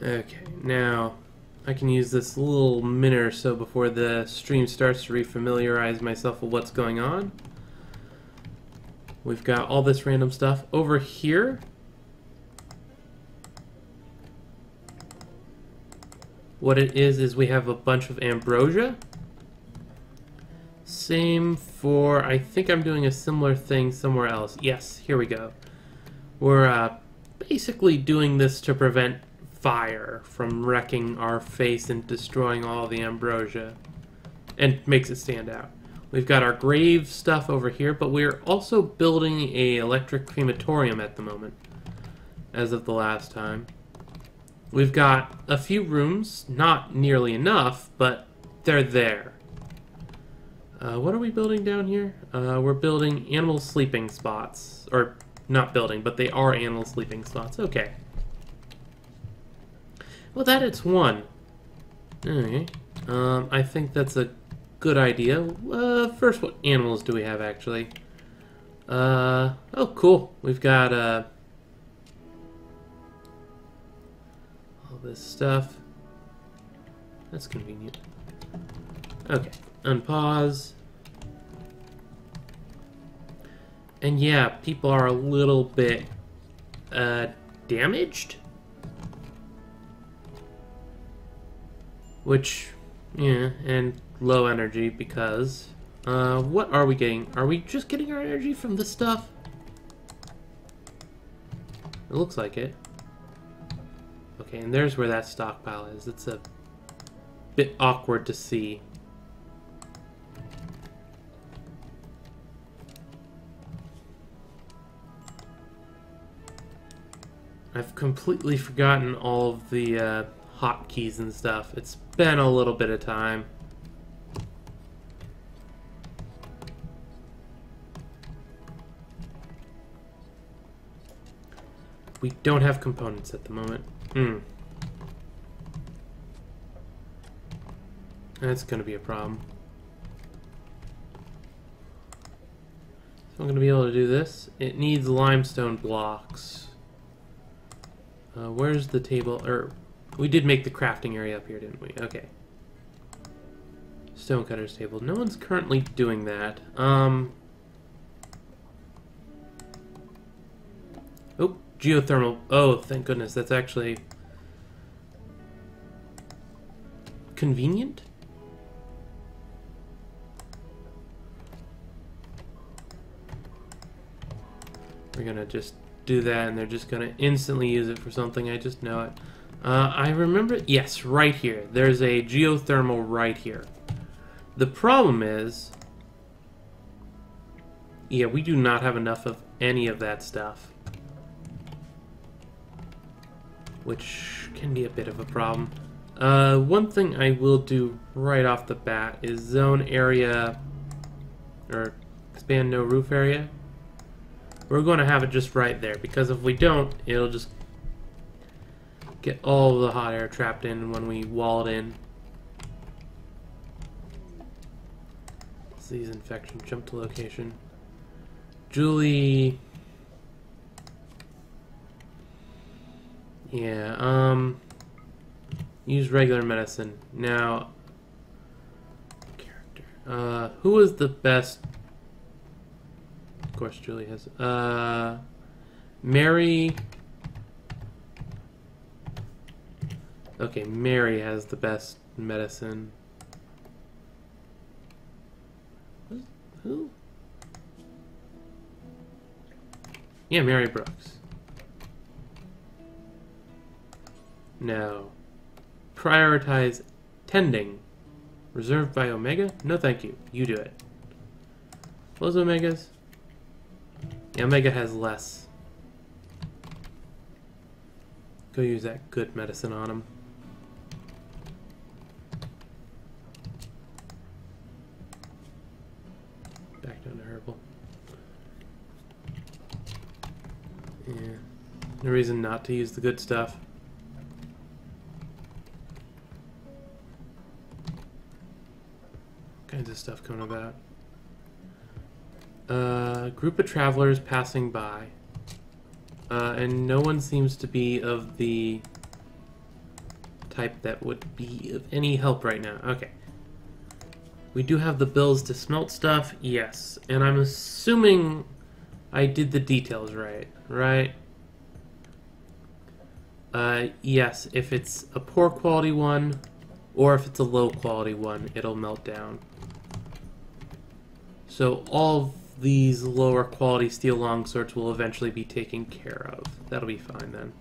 Okay, now I can use this little minute or so before the stream starts to refamiliarize myself with what's going on. We've got all this random stuff over here. What it is we have a bunch of ambrosia. Same for, I think I'm doing a similar thing somewhere else. Yes, here we go. We're basically doing this to prevent fire from wrecking our face and destroying all the ambrosia. And makes it stand out. We've got our grave stuff over here, but we're also building a electric crematorium at the moment, as of the last time. We've got a few rooms, not nearly enough, but they're there. What are we building down here? We're building animal sleeping spots. Or, not building, but they are animal sleeping spots. Okay. Well, that it's one. Okay. I think that's a good idea. First, what animals do we have, actually? Oh, cool. We've got, all this stuff. That's convenient. Okay. Unpause. And yeah, people are a little bit, damaged? Which, yeah, and low energy because, what are we getting? Are we just getting our energy from this stuff? It looks like it. Okay, and there's where that stockpile is. It's a bit awkward to see. I've completely forgotten all of the hotkeys and stuff. It's been a little bit of time. We don't have components at the moment. That's going to be a problem. So I'm going to be able to do this. It needs limestone blocks. Where's the table? Or we did make the crafting area up here, didn't we? Okay. Stonecutter's table. No one's currently doing that. Oh, geothermal. Oh, thank goodness. That's actually convenient. We're gonna just do that, and they're just gonna instantly use it for something. I just know it. I remember, yes, right here. There's a geothermal right here. The problem is, yeah, we do not have enough of any of that stuff, which can be a bit of a problem. One thing I will do right off the bat is zone area, or expand no roof area. We're going to have it just right there, because if we don't, it'll just get all the hot air trapped in when we wall it in. Disease infection, jump to location. Julie... Yeah, use regular medicine. Now, character. Who is the best... Of course, Julie has... Mary... Okay, Mary has the best medicine. Who? Yeah, Mary Brooks. No. Prioritize tending. Reserved by Omega? No thank you. You do it. What was Omega's? Yeah, Omega has less. Go use that good medicine on him. Back down to herbal. Yeah. No reason not to use the good stuff. Kinds of stuff coming about. Group of travelers passing by. And no one seems to be of the type that would be of any help right now. Okay. We do have the bills to smelt stuff, yes. And I'm assuming I did the details right, right? Yes, if it's a poor quality one, or if it's a low quality one, it'll melt down. So all of these lower quality steel longswords will eventually be taken care of. That'll be fine then.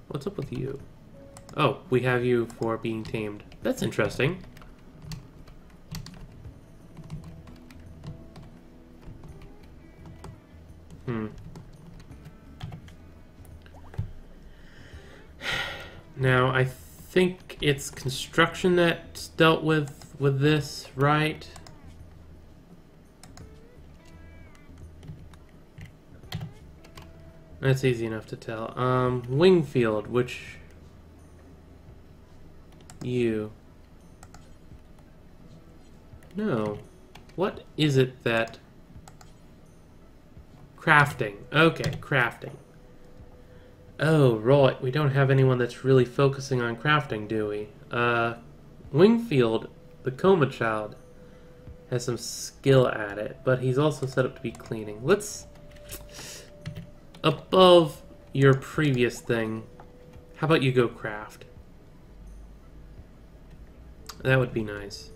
What's up with you? Oh, we have you for being tamed. That's interesting. Now, I think it's construction that's dealt with this, right? That's easy enough to tell. Wingfield, which... You... No. What is it that... Crafting. Okay, crafting. Oh, right. We don't have anyone that's really focusing on crafting, do we? Wingfield, the coma child, has some skill at it, but he's also set up to be cleaning. Let's... Above your previous thing, how about you go craft? That would be nice.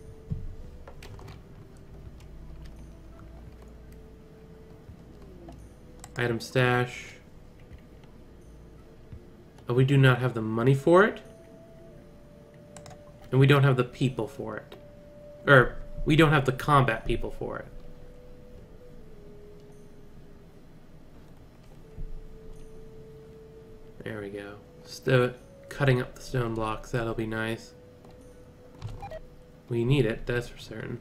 Item stash. Oh, we do not have the money for it. And we don't have the people for it. Or, we don't have the combat people for it. There we go. Cutting up the stone blocks, that'll be nice. We need it, that's for certain.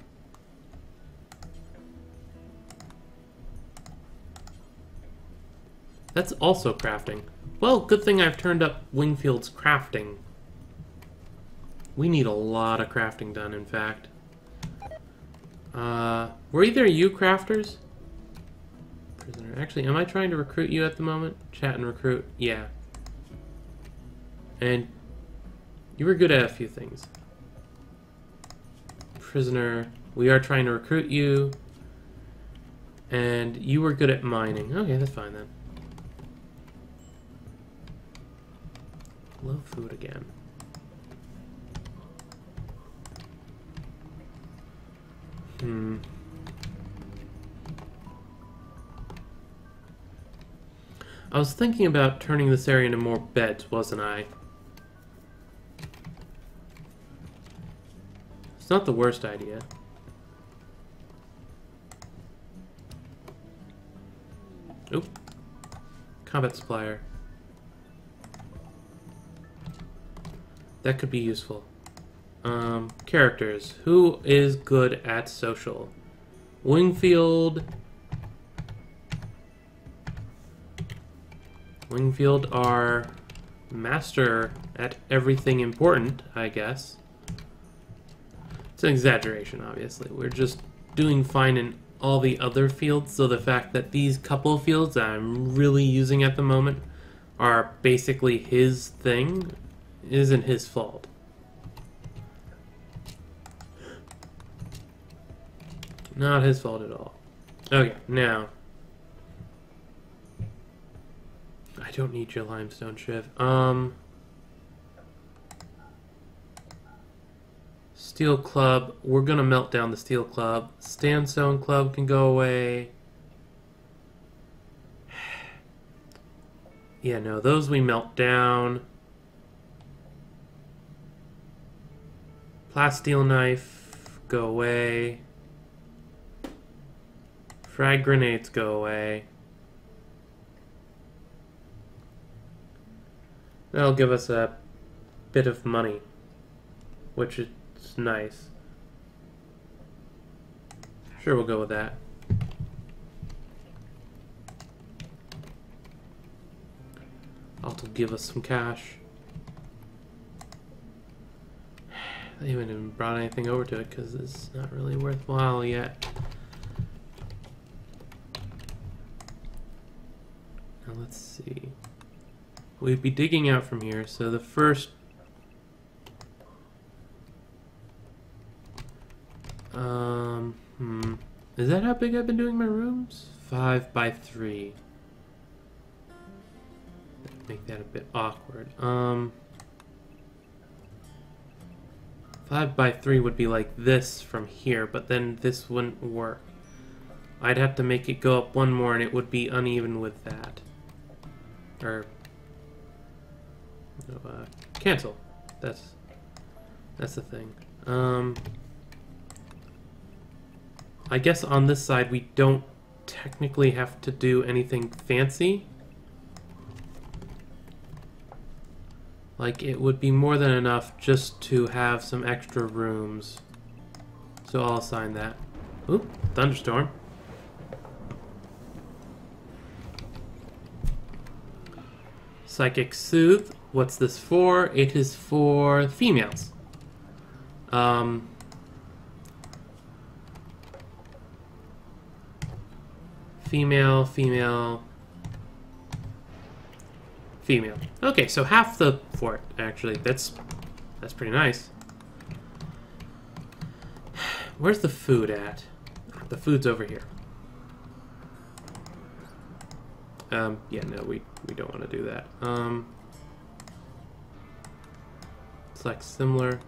That's also crafting. Well, good thing I've turned up Wingfield's crafting. We need a lot of crafting done, in fact. Were either of you crafters? Prisoner. Actually, am I trying to recruit you at the moment? Chat and recruit? Yeah. And you were good at a few things. Prisoner. We are trying to recruit you. And you were good at mining. Okay, that's fine then. Low food again. I was thinking about turning this area into more beds, wasn't I? It's not the worst idea. Oop. Combat supplier. That could be useful. Characters. Who is good at social? Wingfield. Wingfield are master at everything important, I guess. It's an exaggeration, obviously. We're just doing fine in all the other fields, so the fact that these couple of fields that I'm really using at the moment are basically his thing isn't his fault. Not his fault at all. Okay, now. I don't need your limestone shiv. Steel club. We're gonna melt down the steel club. Sandstone club can go away. Yeah, no, those we melt down. Plasteel knife, go away. Frag grenades, go away. That'll give us a bit of money, which is nice. Sure, we'll go with that. That'll give us some cash. They haven't even brought anything over to it because it's not really worthwhile yet. Now let's see. we'd be digging out from here. So the first... Is that how big I've been doing my rooms? 5 by 3. Make that a bit awkward. 5 by 3 would be like this from here, but then this wouldn't work. I'd have to make it go up one more, and it would be uneven with that. Or... no, cancel. That's the thing. I guess on this side we don't technically have to do anything fancy. Like, it would be more than enough just to have some extra rooms. So I'll assign that. Oop, thunderstorm. Psychic Soothe. What's this for? It is for females. Female, female, female. Okay, so half the fort, actually. That's pretty nice. Where's the food at? The food's over here. Yeah, no, we don't want to do that. Select similar.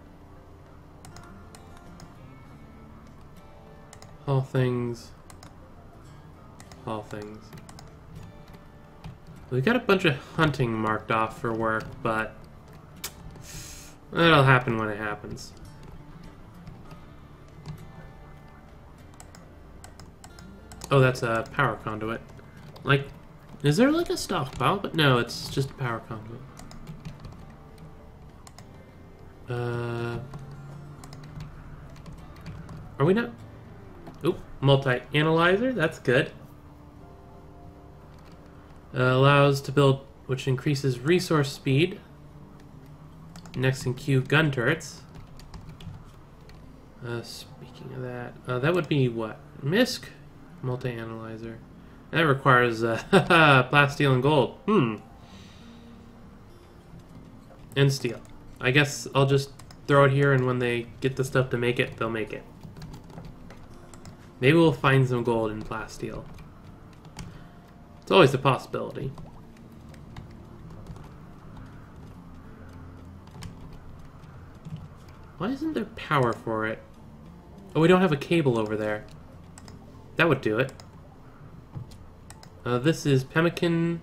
All things. All things. We got a bunch of hunting marked off for work, but that'll happen when it happens. Oh, that's a power conduit. Like, is there like a stockpile? But no, it's just a power conduit. Are we not? Oop, multi-analyzer, that's good. Allows to build, which increases resource speed. Next in queue, gun turrets. Speaking of that, that would be what? MISC? Multi-analyzer. That requires plasteel and gold. And steel. I guess I'll just throw it here, and when they get the stuff to make it, they'll make it. Maybe we'll find some gold in plasteel. It's always a possibility. Why isn't there power for it? Oh, we don't have a cable over there. That would do it. This is pemmican.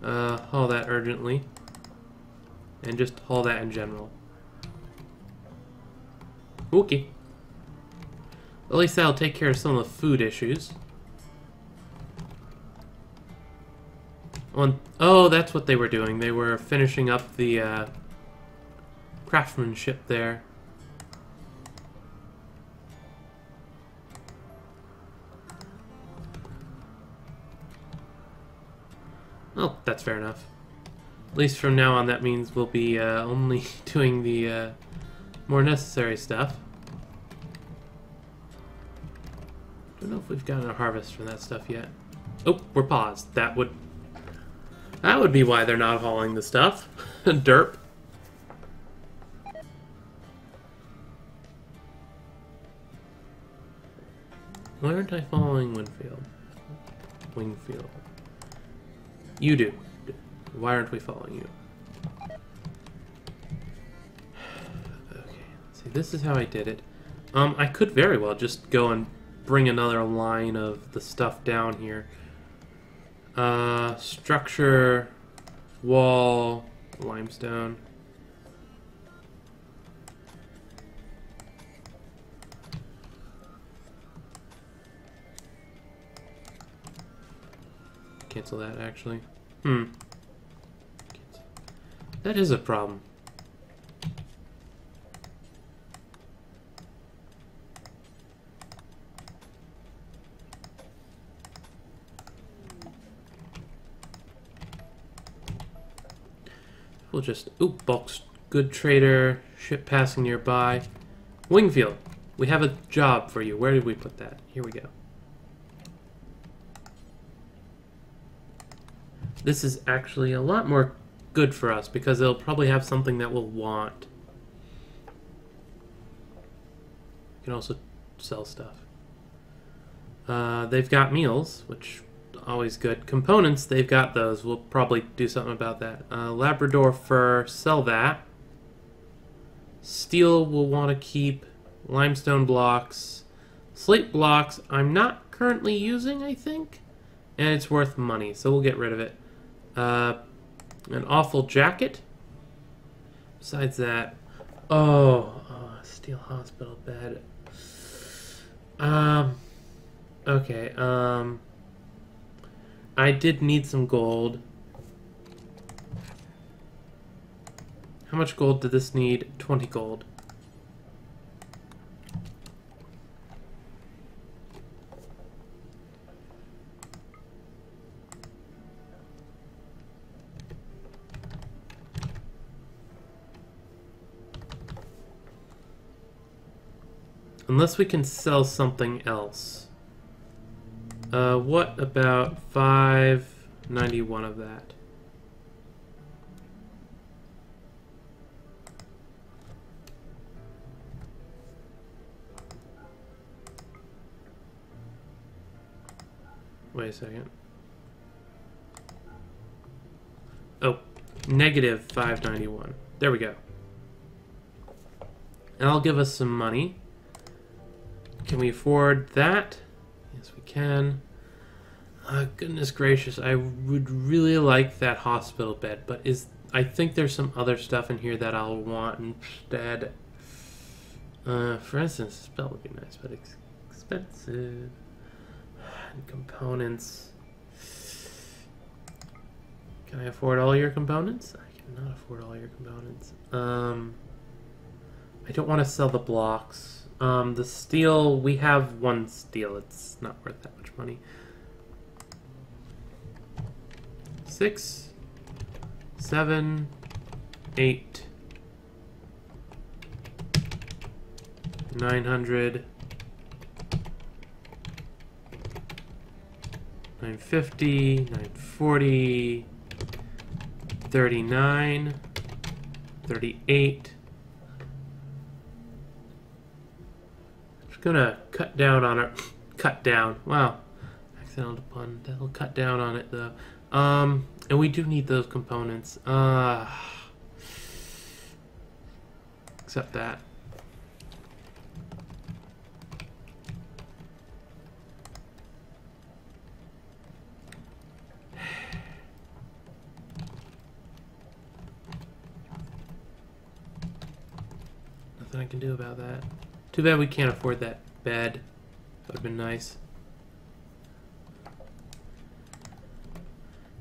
Haul that urgently. And just haul that in general. Okay. At least that'll take care of some of the food issues. Oh, that's what they were doing. They were finishing up the craftsmanship there. Well, that's fair enough. At least from now on, that means we'll be only doing the more necessary stuff. Don't know if we've gotten a harvest from that stuff yet. Oh, we're paused. That would be why they're not hauling the stuff. Derp. Why aren't I following Winfield? Wingfield. You do. Why aren't we following you? Okay, let's see. This is how I did it. I could very well just go and bring another line of the stuff down here. Structure, wall, limestone. Cancel that, actually. That is a problem. We'll just... Ooh, bulk's good trader. Ship passing nearby. Wingfield, we have a job for you. Where did we put that? Here we go. this is actually a lot more good for us because it'll probably have something that we'll want. You can also sell stuff. They've got meals, which always good. Components, they've got those. We'll probably do something about that. Labrador fur, sell that. Steel we'll want to keep. Limestone blocks. Slate blocks I'm not currently using, I think. And it's worth money, so we'll get rid of it. An awful jacket. Besides that, steel hospital bed. Okay, I did need some gold. How much gold did this need? 20 gold. Unless we can sell something else. What about 591 of that? Wait a second. Oh, negative 591. There we go. And I'll give us some money. Can we afford that? Yes, we can. Goodness gracious, I would really like that hospital bed, but I think there's some other stuff in here that I'll want instead. For instance, this belt would be nice, but it's expensive. And components. Can I afford all your components? I cannot afford all your components. I don't want to sell the blocks. The steel, we have one steel. It's not worth that much money. 6, 7, 8, 900, 950, 940, 39, 38. Gonna cut down on it. Cut down. Wow. Accidental pun. That'll cut down on it though. And we do need those components. Except that. Nothing I can do about that. Too bad we can't afford that bed. That would have been nice.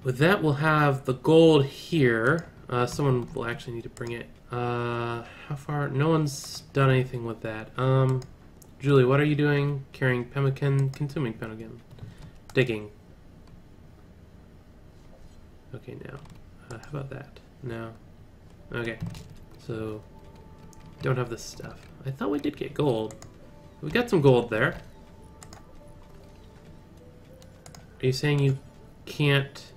With that, we'll have the gold here. Someone will actually need to bring it. How far? No one's done anything with that. Julie, what are you doing? Carrying pemmican, consuming pemmican. Digging. Okay, now. How about that? No. Okay. So, don't have this stuff. I thought we did get gold. We got some gold there. Are you saying you can't...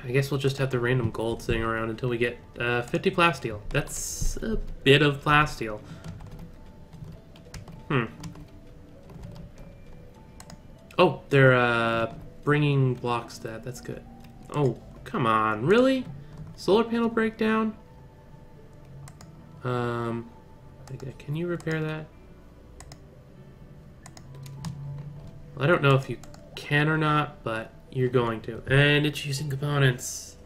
I guess we'll just have the random gold sitting around until we get 50 plasteel. That's a bit of plasteel. Oh, they're bringing blocks to that. That's good. Oh, come on. Really? Solar panel breakdown? Can you repair that? Well, I don't know if you can or not, but you're going to. And it's using components.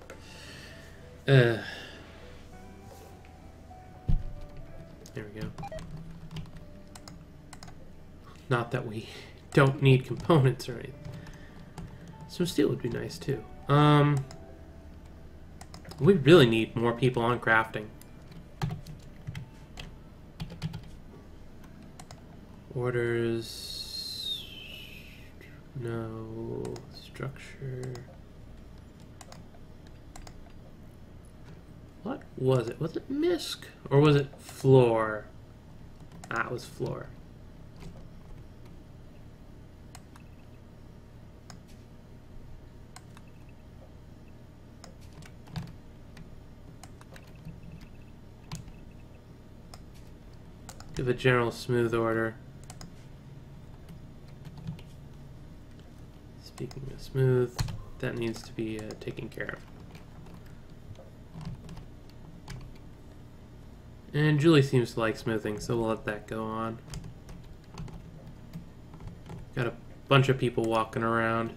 There we go. Not that we don't need components or anything. Some steel would be nice too. We really need more people on crafting. Orders, no, structure. What was it? Was it misc or was it floor? Ah, it was floor. Give a general smooth order. Speaking of smooth, that needs to be taken care of. And Julie seems to like smoothing, so we'll let that go on. Got a bunch of people walking around.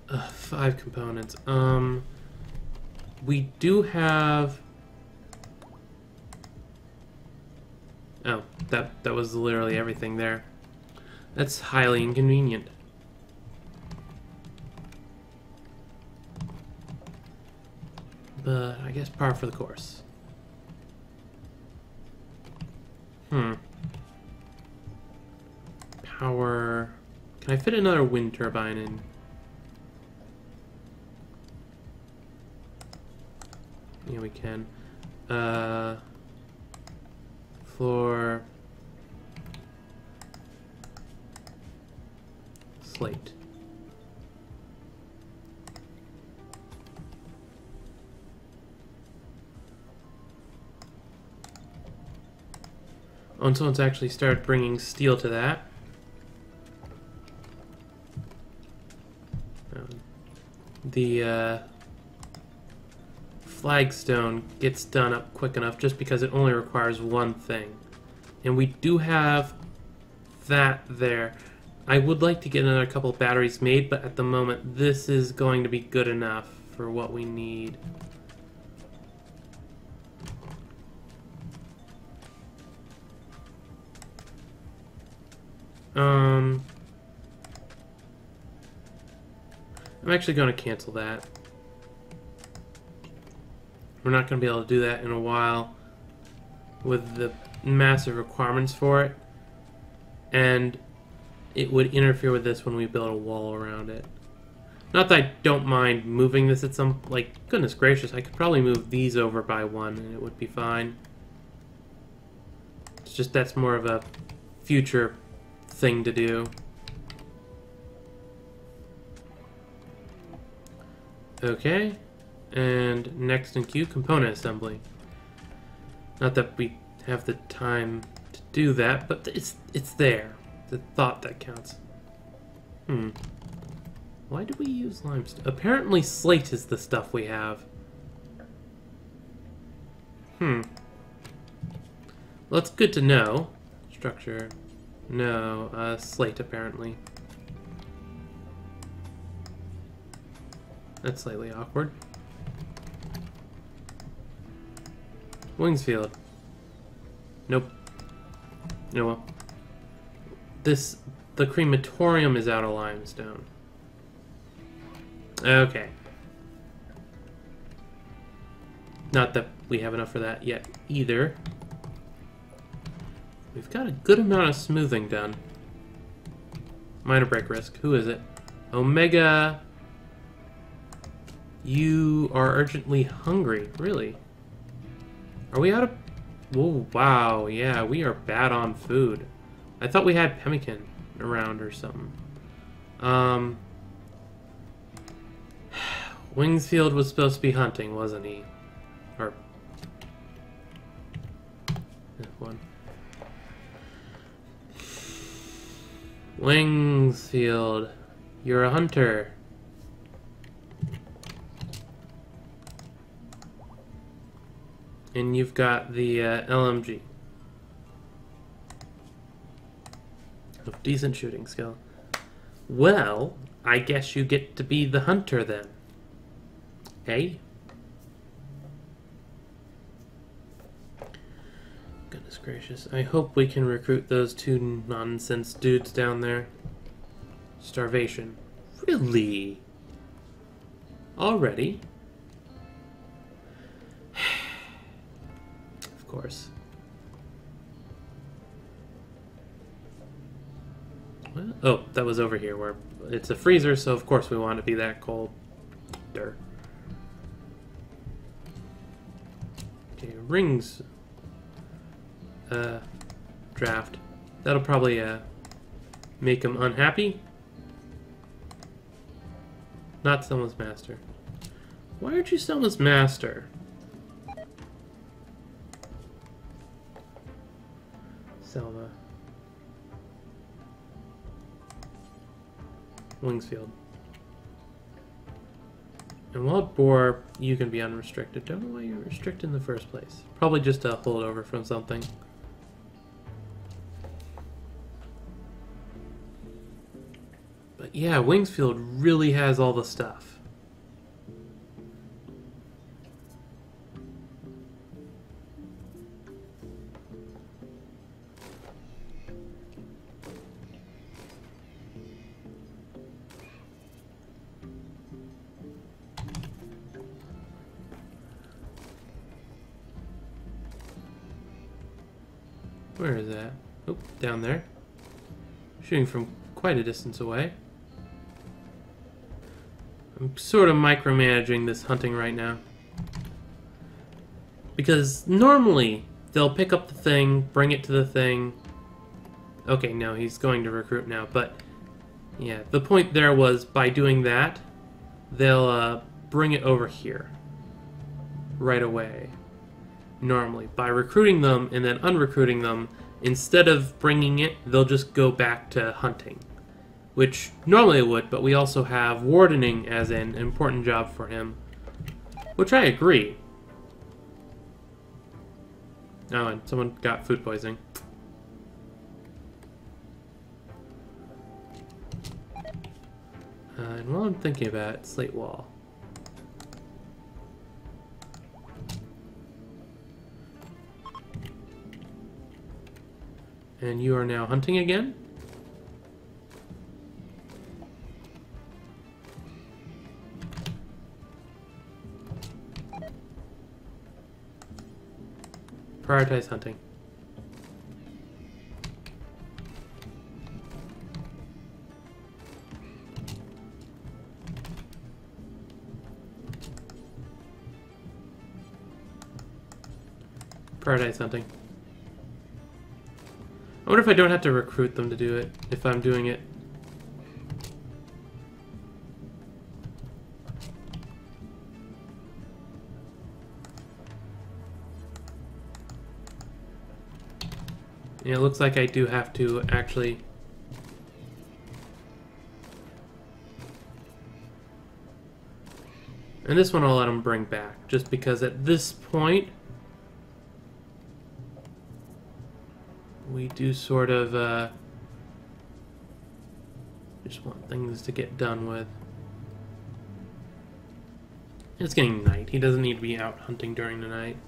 5 components. We do have... Oh, that was literally everything there. That's highly inconvenient. But I guess par for the course. Power... Can I fit another wind turbine in? Yeah, we can. Floor... Slate. Oh, and someone's actually started bringing steel to that. The flagstone gets done up quick enough just because it only requires one thing. And we do have that there. I would like to get another couple of batteries made, but at the moment this is going to be good enough for what we need. I'm actually going to cancel that. We're not going to be able to do that in a while with the massive requirements for it. And it would interfere with this when we build a wall around it. Not that I don't mind moving this at some... Like, goodness gracious, I could probably move these over by one and it would be fine. It's just that's more of a future thing to do. Okay, and next in queue, component assembly. Not that we have the time to do that, but it's there. The thought that counts. Why do we use limestone? Apparently slate is the stuff we have. Well, that's good to know. Structure. No, slate apparently. That's slightly awkward. Wingsfield. Nope. No, well. The crematorium is out of limestone. Okay. Not that we have enough for that yet either. We've got a good amount of smoothing done. Minor break risk. Who is it? Omega. You are urgently hungry. Really? Are we out of... Whoa, wow. Yeah, we are bad on food. I thought we had pemmican around or something. Wingsfield was supposed to be hunting, wasn't he? Or... one. Wingsfield, you're a hunter. And you've got the LMG. Of decent shooting skill. Well, I guess you get to be the hunter then. Hey? Goodness gracious. I hope we can recruit those 2 nonsense dudes down there. Starvation. Really? Already? Of course. Well, oh, that was over here where it's a freezer, so of course we want it to be that cold. Okay, rings. Draft. That'll probably make him unhappy. Not someone's master. Why aren't you someone's master? Selma. Wingsfield. And Wild Boar, you can be unrestricted. Don't know why you're restricted in the first place. Probably just a holdover from something. But yeah, Wingsfield really has all the stuff. Where is that? Oh, down there. Shooting from quite a distance away. I'm sort of micromanaging this hunting right now. Because normally, they'll pick up the thing, bring it to the thing. Okay, no, he's going to recruit now, but... yeah, the point there was, by doing that, they'll bring it over here. Right away. Normally. By recruiting them and then unrecruiting them, instead of bringing it, they'll just go back to hunting. Which normally it would, but we also have wardening as an important job for him. Which I agree. Oh, and someone got food poisoning. And while I'm thinking about it, slate wall. And you are now hunting again? Prioritize hunting. Prioritize hunting. I wonder if I don't have to recruit them to do it, if I'm doing it. Yeah, it looks like I do have to actually... and this one I'll let them bring back, just because at this point... we do sort of, just want things to get done with. It's getting night. He doesn't need to be out hunting during the night.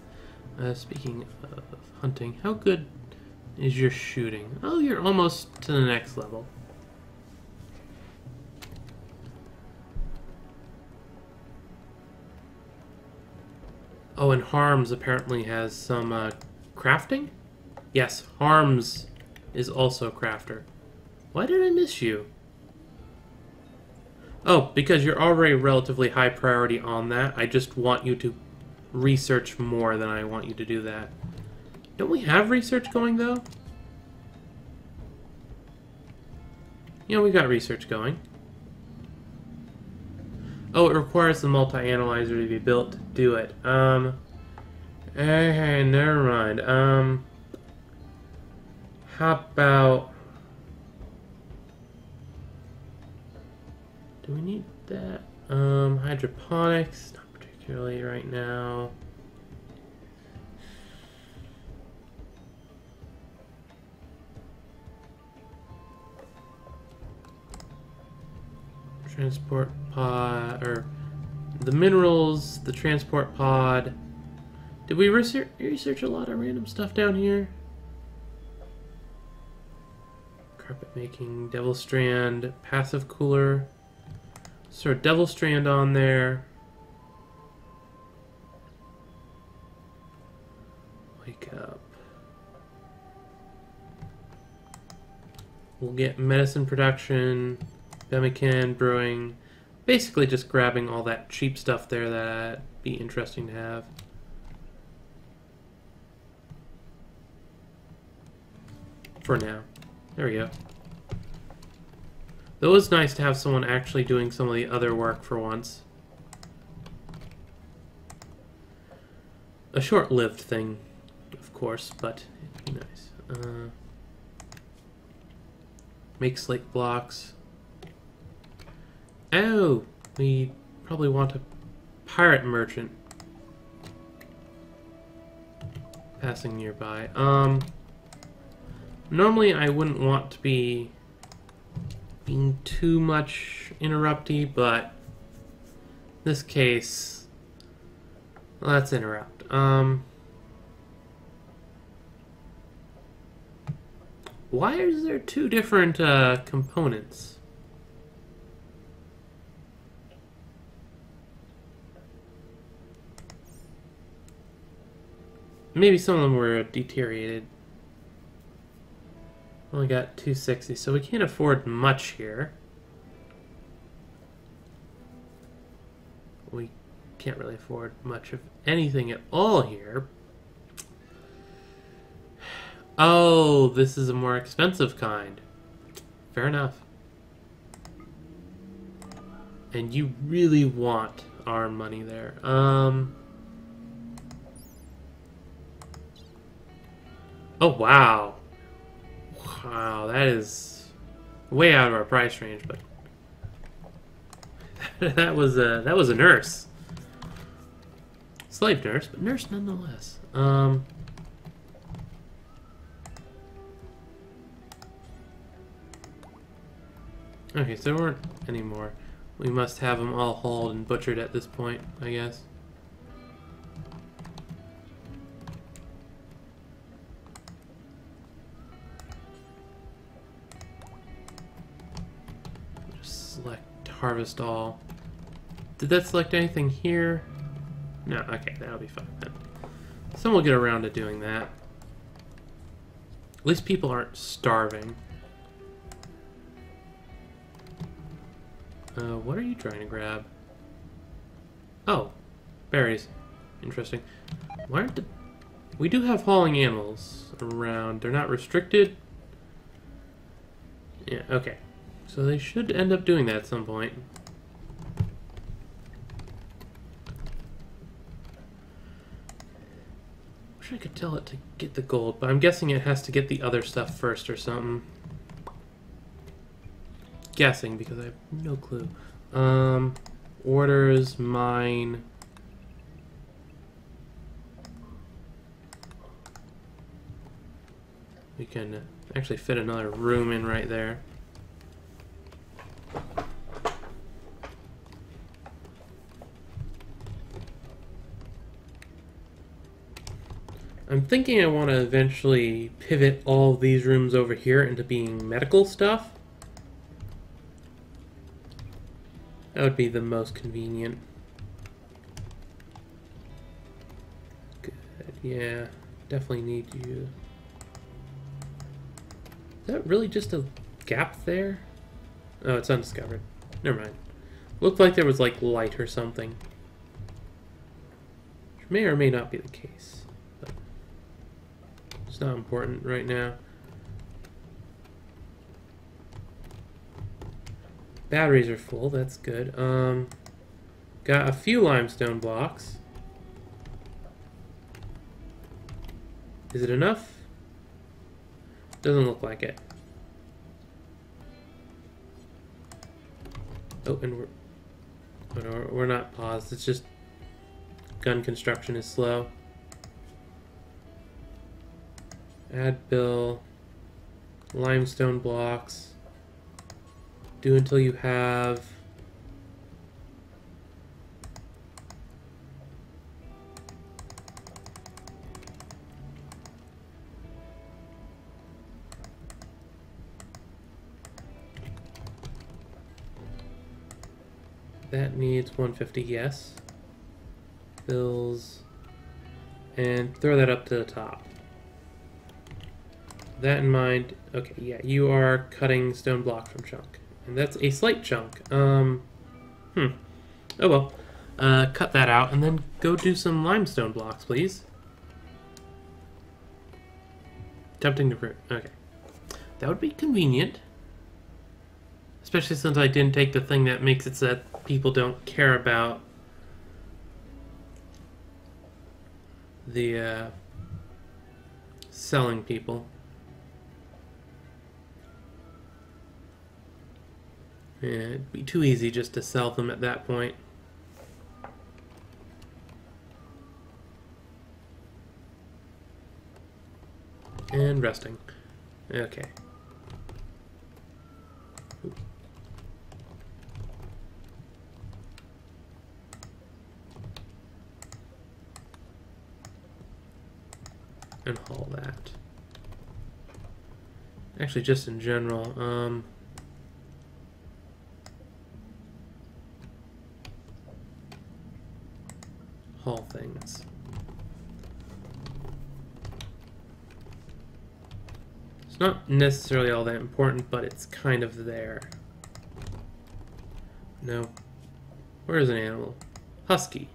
Speaking of hunting, how good is your shooting? Oh, you're almost to the next level. Oh, and Harms apparently has some, crafting? Yes, Harms is also crafter. Why did I miss you? Oh, because you're already relatively high priority on that. I just want you to research more than I want you to do that. Don't we have research going, though? Yeah, we got research going. Oh, it requires the multi-analyzer to be built to do it. Hey, never mind. How about... do we need that? Hydroponics, not particularly right now. Transport pod, or the minerals, the transport pod. Did we research a lot of random stuff down here? Carpet making, Devil Strand, passive cooler. Sort of Devil Strand on there. Wake up. We'll get medicine production, pemmican, brewing. Basically just grabbing all that cheap stuff there that'd be interesting to have. For now. There we go. It was nice to have someone actually doing some of the other work for once. A short-lived thing, of course, but it'd be nice. Make slate blocks. Oh, we probably want a pirate merchant passing nearby. Normally I wouldn't want to be being too much interrupty, but in this case, let's interrupt. Why is there two different components? Maybe some of them were deteriorated. Only got 260, so we can't afford much here. We can't really afford much of anything at all here. Oh, this is a more expensive kind. Fair enough. And you really want our money there. Oh, wow. Wow, that is way out of our price range, but that was a nurse. Slave nurse, but nurse nonetheless. Okay, so there weren't any more. We must have them all hauled and butchered at this point, I guess. Just select harvest all. Did that select anything here? No, okay, that'll be fine then. Someone will get around to doing that. At least people aren't starving. What are you trying to grab? Oh, berries. Interesting. Why aren't the... We do have hauling animals around. They're not restricted. Yeah, okay. So they should end up doing that at some point. Wish I could tell it to get the gold, but I'm guessing it has to get the other stuff first or something. Guessing because I have no clue. Orders, mine. We can actually fit another room in right there. I'm thinking I want to eventually pivot all of these rooms over here into being medical stuff. That would be the most convenient. Good, yeah. Definitely need you. Is that really just a gap there? Oh, it's undiscovered. Never mind. Looked like there was like light or something. Which may or may not be the case. But it's not important right now. Batteries are full, that's good. Got a few limestone blocks. Is it enough? Doesn't look like it. Oh, and we're not paused. It's just gun construction is slow. Add bill. Limestone blocks. Do until you have that needs 150, yes. Bills and throw that up to the top. That in mind, okay, yeah, you are cutting stone block from chunk. And that's a slight chunk. Oh well. Cut that out and then go do some limestone blocks, please. Tempting to print. Okay. That would be convenient. Especially since I didn't take the thing that makes it so that people don't care about the selling people. Yeah, it'd be too easy just to sell them at that point. And resting. Okay. Oop. And haul that. Actually, just in general, haul things. It's not necessarily all that important, but it's kind of there. No. Where is an animal? Husky.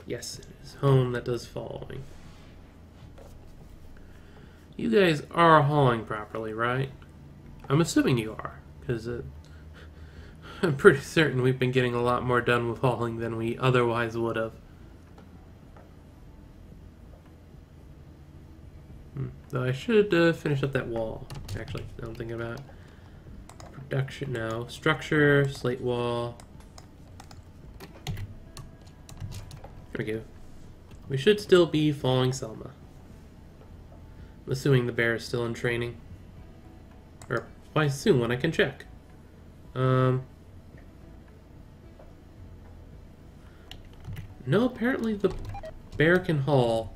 Yes, it is home that does following. You guys are hauling properly, right? I'm assuming you are, because I'm pretty certain we've been getting a lot more done with hauling than we otherwise would have. Though I should finish up that wall, actually, now I'm thinking about it. Production, no. Structure, slate wall. There we go. We should still be following Selma. I'm assuming the bear is still in training. Or, why soon when I can check? No, apparently the bear can haul.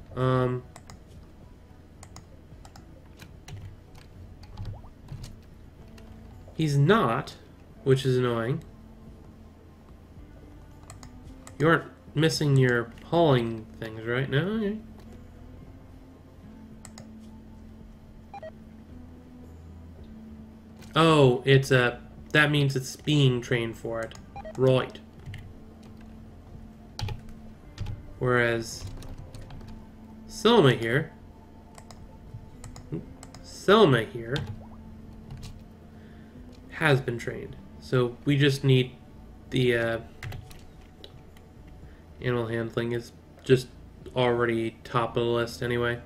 He's not, which is annoying. You aren't missing your hauling things, right? No? Okay. Oh, it's a... That means it's being trained for it. Right. Whereas... Selma here... has been trained. So we just need the animal handling is just already top of the list anyway.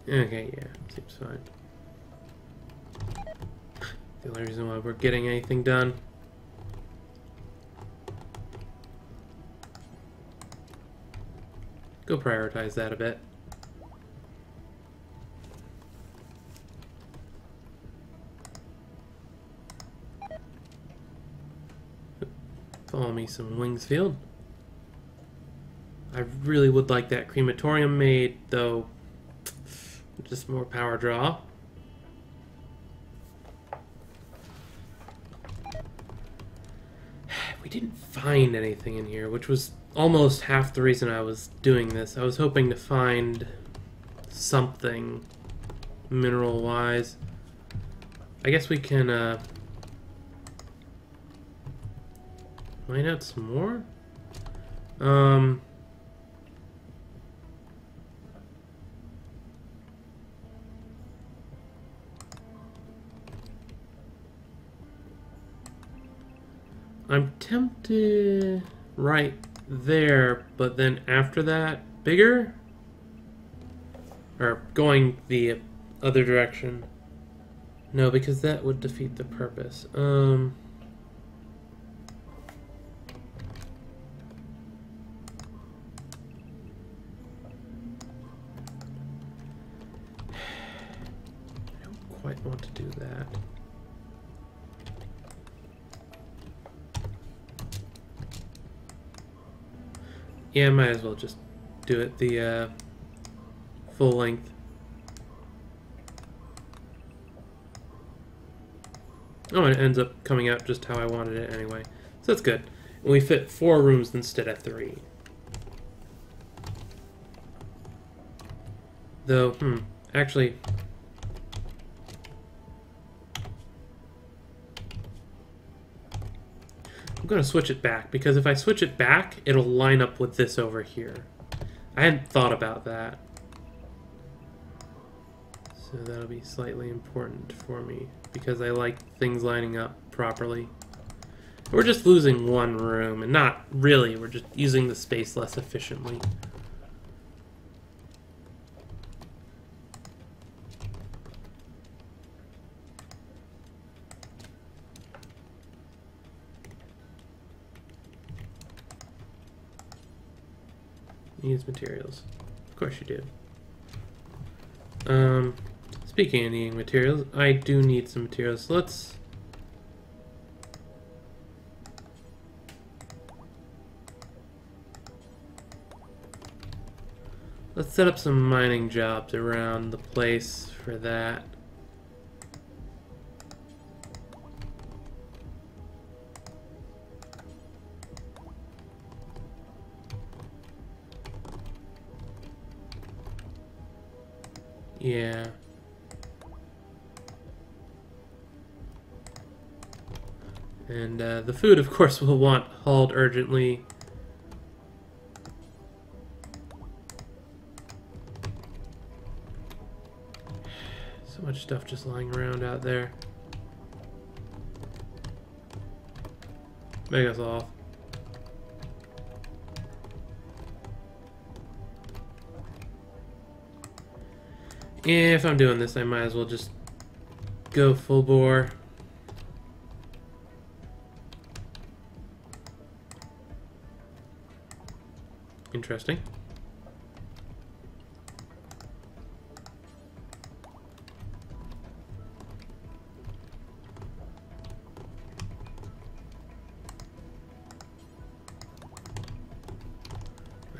Okay, yeah, seems fine. The only reason why we're getting anything done. Go prioritize that a bit. Follow me some Wingsfield. I really would like that crematorium made, though. Just more power draw. We didn't find anything in here, which was almost half the reason I was doing this. I was hoping to find something mineral-wise. I guess we can mine out some more? I'm tempted right there, but then after that, bigger? Or going the other direction. No, because that would defeat the purpose. I don't quite want to do that. Yeah, might as well just do it the full length. Oh, and it ends up coming out just how I wanted it anyway. So that's good. And we fit 4 rooms instead of 3. Though, actually... I'm going to switch it back, because if I switch it back, it'll line up with this over here. I hadn't thought about that. So that'll be slightly important for me, because I like things lining up properly. We're just losing one room, and not really, we're just using the space less efficiently. Needs materials. Of course you do. Speaking of needing materials, I do need some materials. So let's... Let's set up some mining jobs around the place for that. Yeah. And the food, of course, we'll want hauled urgently. So much stuff just lying around out there. Make us off. If I'm doing this, I might as well just go full bore. Interesting.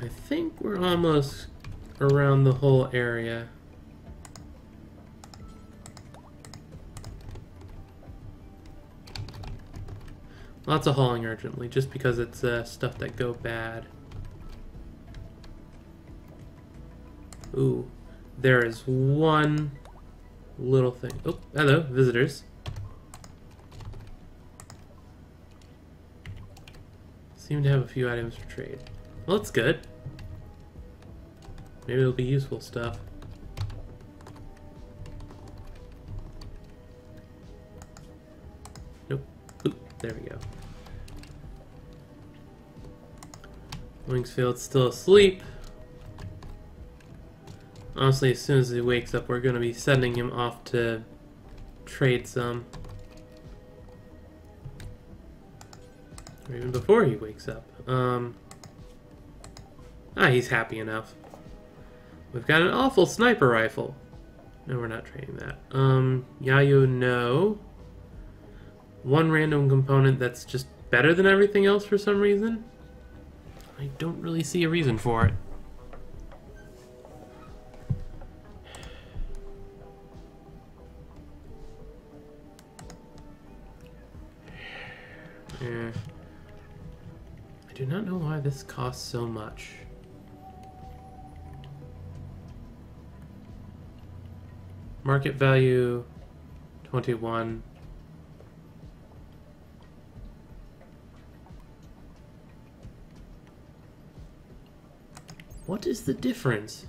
I think we're almost around the whole area. Lots of hauling urgently, just because it's stuff that go bad. Ooh, there is one little thing. Oh, hello, visitors. Seem to have a few items for trade. Well, that's good. Maybe it'll be useful stuff. Nope. Oop, there we go. Wingsfield's still asleep. Honestly, as soon as he wakes up, we're going to be sending him off to trade some. Or even before he wakes up. He's happy enough. We've got an awful sniper rifle. No, we're not trading that. Yayo, no. One random component that's just better than everything else for some reason. I don't really see a reason for it. Yeah. I do not know why this costs so much. Market value 21. What is the difference?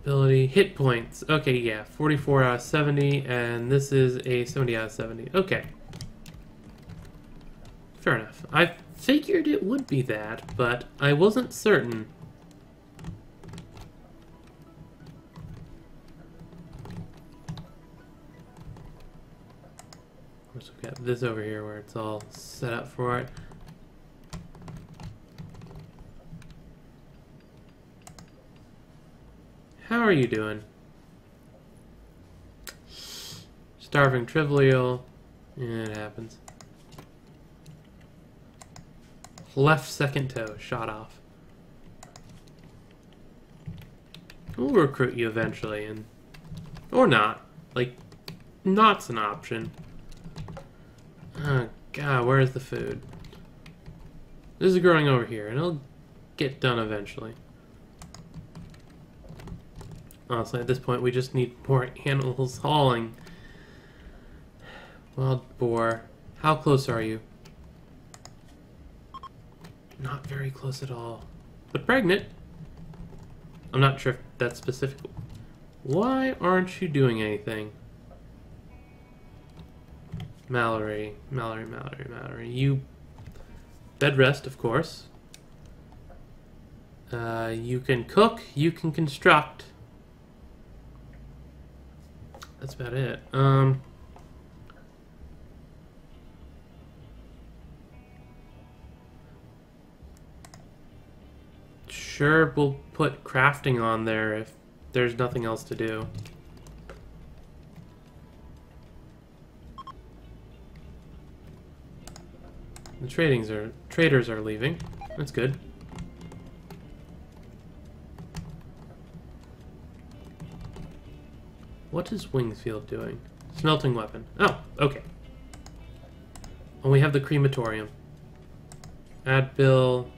Ability, hit points. Okay, yeah, 44 out of 70, and this is a 70 out of 70. Okay. Fair enough. I figured it would be that, but I wasn't certain. Of course, we've got this over here where it's all set up for it. How are you doing? Starving trivial. Yeah, it happens. Left second toe, shot off. We'll recruit you eventually, and or not. Like, not's an option. Oh god, where's the food? This is growing over here, and it'll get done eventually. Honestly, at this point, we just need more animals hauling. Wild boar. How close are you? Not very close at all. But pregnant. I'm not sure if that's specific. Why aren't you doing anything? Mallory. You bed rest, of course. You can cook, you can construct. That's about it. Sure, we'll put crafting on there if there's nothing else to do. The traders are leaving. That's good. What is Wingsfield doing? Smelting weapon. Oh, okay. And we have the crematorium. Add bill,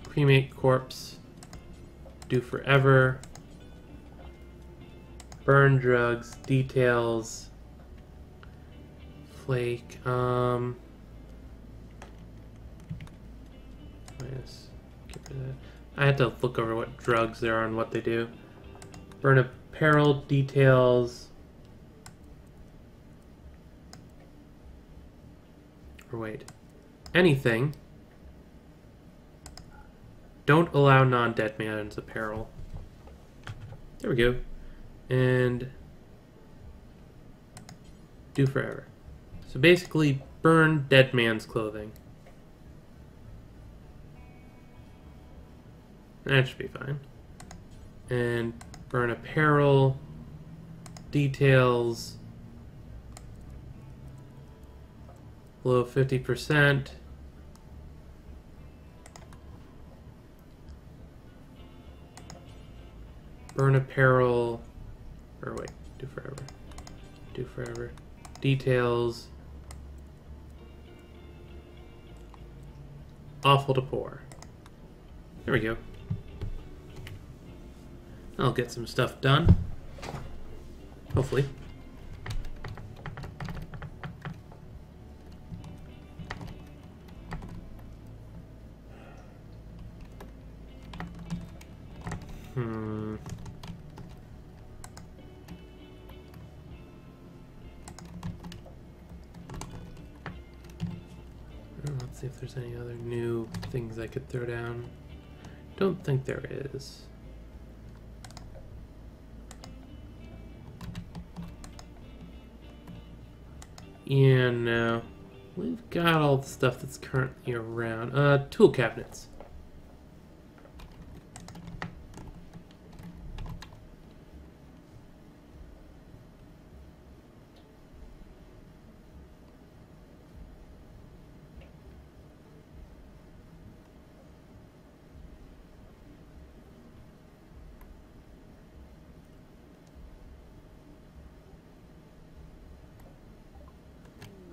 cremate corpse, do forever, burn drugs, details, flake, yes, get rid of that. I had to look over what drugs there are and what they do. Burn apparel, details, or wait, anything. Don't allow non-dead man's apparel. There we go. And do forever. So basically, burn dead man's clothing. That should be fine. And burn apparel, details, below 50%. Burn apparel, or wait, do forever. Do forever. Details. Awful to pour. There we go. I'll get some stuff done. Hopefully. Let's see if there's any other new things I could throw down. Don't think there is. Yeah, no. We've got all the stuff that's currently around. Tool cabinets.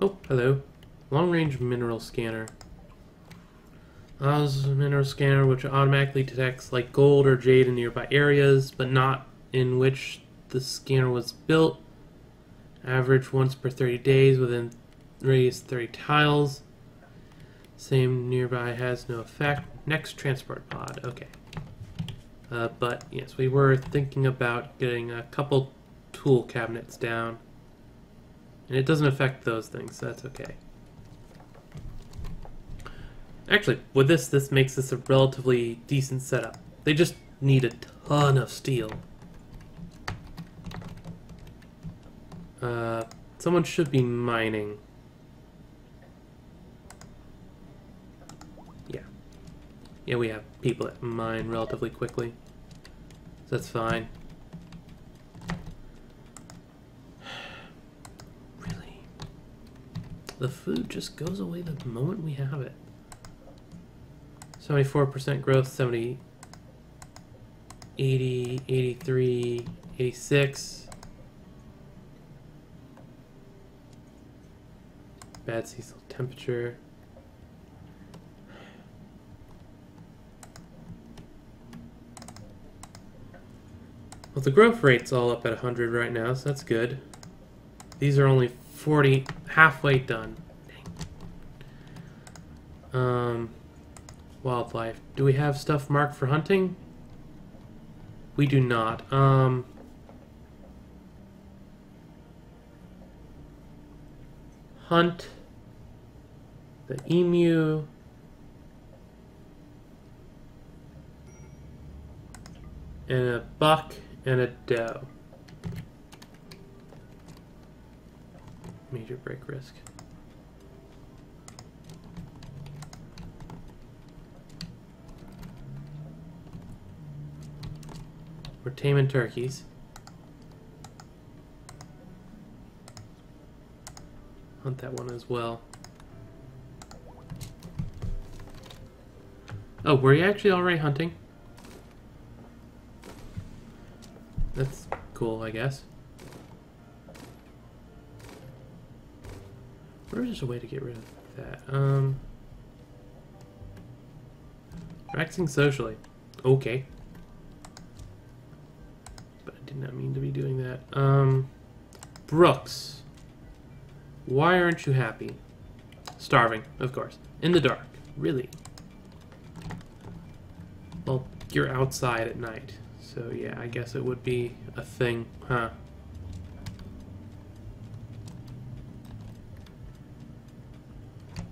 Oh, hello. Long-range mineral scanner. Allows a mineral scanner which automatically detects like gold or jade in nearby areas, but not in which the scanner was built. Average once per 30 days within radius 30 tiles. Same nearby has no effect. Next transport pod. Okay. But yes, we were thinking about getting a couple tool cabinets down. And it doesn't affect those things, so that's okay. Actually, with this makes this a relatively decent setup. They just need a ton of steel. Someone should be mining. Yeah. Yeah, we have people that mine relatively quickly. So that's fine. The food just goes away the moment we have it. 74% growth, 70, 80, 83, 86. Bad seasonal temperature. Well, the growth rate's all up at 100 right now, so that's good. These are only 40, halfway done. Wildlife. Do we have stuff marked for hunting? We do not. Hunt the emu. And a buck and a doe. Major break risk. We're taming turkeys. Hunt that one as well. Oh, were you actually already hunting? That's cool, I guess. There's a way to get rid of that. Practicing socially. Okay. But I did not mean to be doing that. Brooks. Why aren't you happy? Starving, of course. In the dark. Really? Well, you're outside at night. So yeah, I guess it would be a thing, huh?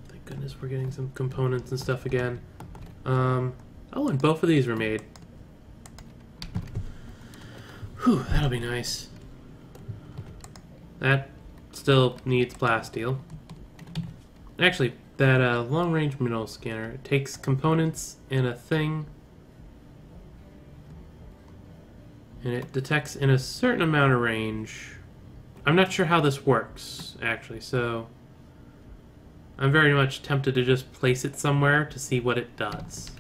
Thank goodness we're getting some components and stuff again. Oh, and both of these were made. Whew, that'll be nice. That still needs plasteel. Actually, that long-range mineral scanner, it takes components and a thing, and it detects in a certain amount of range. I'm not sure how this works, actually, so I'm very much tempted to just place it somewhere to see what it does.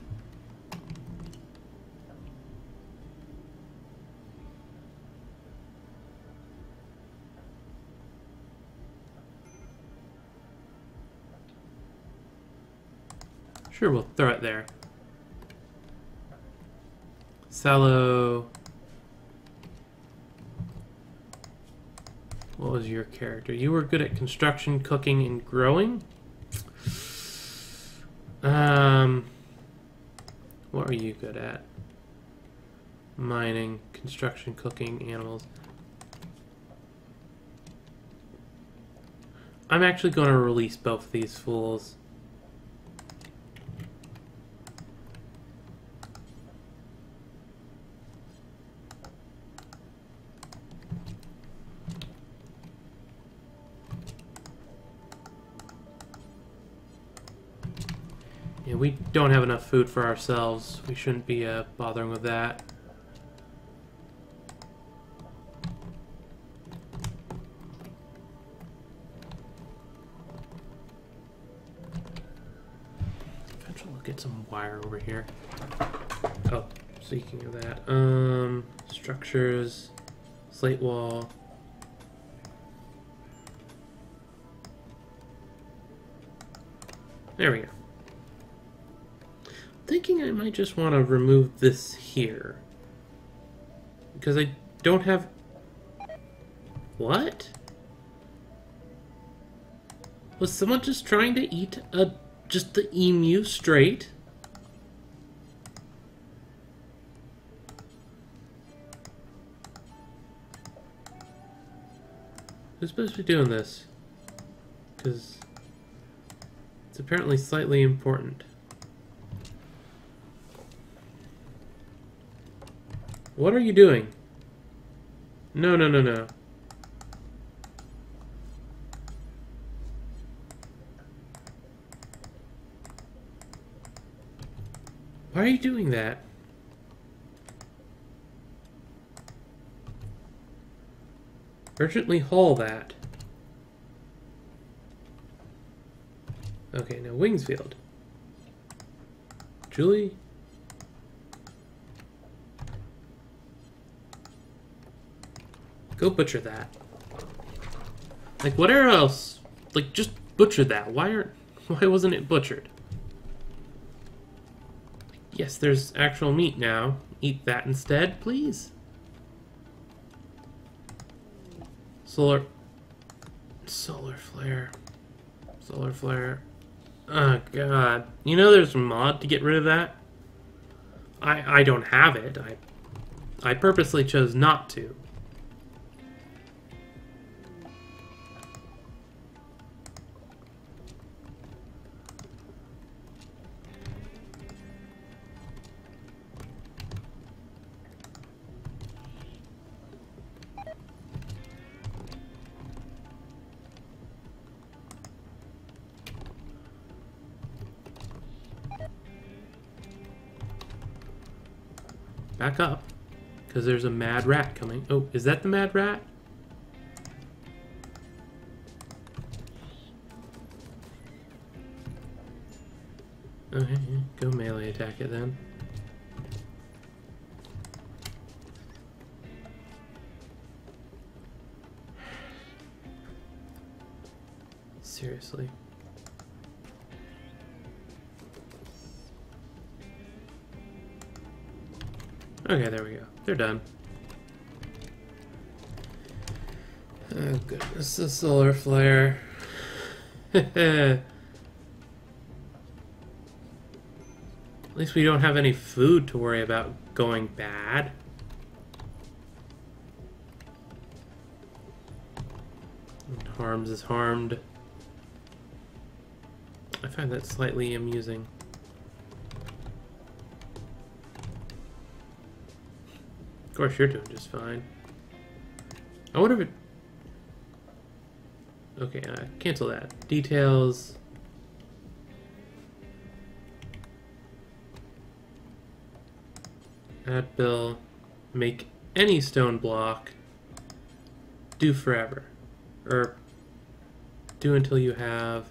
Sure, we'll throw it there. Sallow. What was your character? You were good at construction, cooking, and growing? What are you good at? Mining, construction, cooking, animals. I'm actually going to release both of these fools. Yeah, we don't have enough food for ourselves. We shouldn't be bothering with that. Eventually we'll get some wire over here. Oh, speaking of that, structures, slate wall. There we go. Thinking I might just want to remove this here. Because I don't have... What? Was someone just trying to eat just the emu straight? Who's supposed to be doing this? Because it's apparently slightly important. What are you doing? No, no, no, no. Why are you doing that? Urgently haul that. Okay, now Wingsfield. Julie? Go butcher that. Like, whatever else? Like, just butcher that. Why wasn't it butchered? Yes, there's actual meat now. Eat that instead, please. Solar flare. Solar flare. Oh, God. You know there's a mod to get rid of that? I don't have it. I purposely chose not to. Back up, because there's a mad rat coming. Oh, is that the mad rat? Okay, go melee attack it then. Seriously. Okay, there we go. They're done. Oh goodness, the solar flare. At least we don't have any food to worry about going bad. And harms is harmed. I find that slightly amusing. Of course, you're doing just fine. I wonder if it... Okay, cancel that. Details. Add bill. Make any stone block. Do forever. Or do until you have...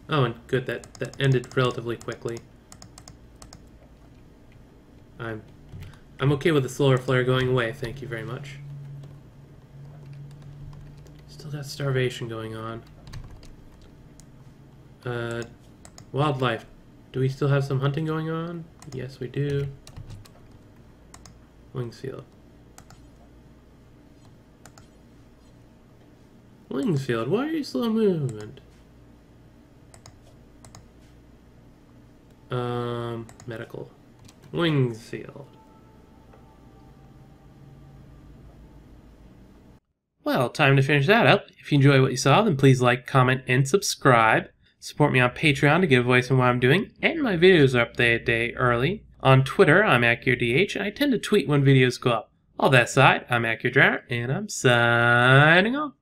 Oh, and good, that ended relatively quickly. I'm okay with the solar flare going away, thank you very much. Still got starvation going on. Wildlife. Do we still have some hunting going on? Yes, we do. Wings field. Wings field, why are you slow movement? Medical. Wings field. Well, time to finish that up. If you enjoy what you saw, then please like, comment, and subscribe. Support me on Patreon to get a voice on what I'm doing, and my videos are up there a day early. On Twitter, I'm AkhierDH, and I tend to tweet when videos go up. All that aside, I'm Akhier, and I'm signing off.